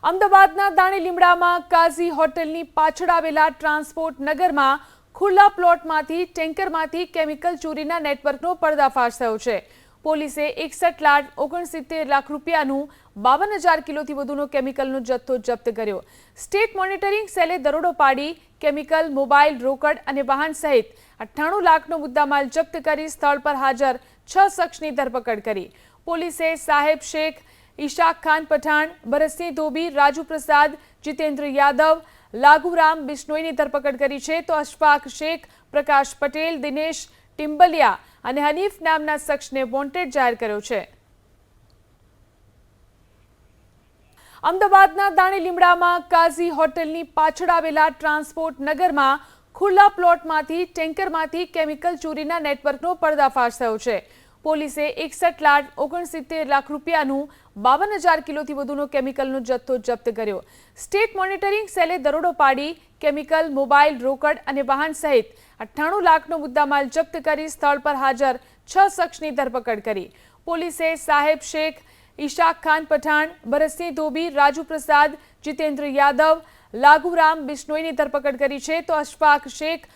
અમદાવાદના દાણીલીમડામાં કાઝી હોટલની પાછળ આવેલા ટ્રાન્સપોર્ટ નગરમાં ખુલ્લા પ્લોટમાંથી ટેન્કરમાંથી કેમિકલ ચોરીના નેટવર્કનો પર્દાફાશ થયો છે। પોલીસે 61,69 લાખ રૂપિયાનું 52,000 કિલોથી વધુનો કેમિકલનો જથ્થો જપ્ત કર્યો। સ્ટેટ મોનિટરિંગ સેલે દરોડો પાડી કેમિકલ, મોબાઈલ, રોકડ અને વાહન સહિત 98 લાખનો મુદ્દામાલ જપ્ત કરી સ્થળ પર હાજર 6 શખ્સની ધરપકડ કરી। પોલીસે સાહેબ શેખ, ઈશાક ખાન પઠાણ, ભરતસિંહ ધોબી, રાજુ પ્રસાદ, જીતેન્દ્ર યાદવ, લાગુરામ બિશ્નોઈની ધરપકડ કરી છે તો અશફાક શેખ, પ્રકાશ પટેલ, દિનેશ ટિમ્બલિયા અને હનીફ નામના શખ્સને વોન્ટેડ જાહેર કર્યો છે। અમદાવાદના દાણીલીમડામાં કાઝી હોટલની પાછળ આવેલા ટ્રાન્સપોર્ટ નગરમાં ખુલ્લા પ્લોટમાંથી ટેન્કરમાંથી કેમિકલ ચોરીના નેટવર્કનો પર્દાફાશ થયો છે। પોલીસે 61,69 લાખ રૂપિયાનું 52,000 કિલોથી વધુનો કેમિકલનો જથ્થો જપ્ત કર્યો। સ્ટેટ મોનિટરિંગ સેલે દરોડો પાડી કેમિકલ, મોબાઈલ, રોકડ અને વાહન સહિત 98 લાખનો મુદ્દામાલ જપ્ત કરી સ્થળ પર હાજર 6 શખ્સની ધરપકડ કરી। પોલીસે સાહેબ શેખ, ઈશાક ખાન પઠાણ, ભરતસિંહ ધોબી, રાજુ પ્રસાદ, જીતેન્દ્ર યાદવ, લાગુરામ બિશ્નોઈની ધરપકડ કરી છે તો અશફાક શેખ,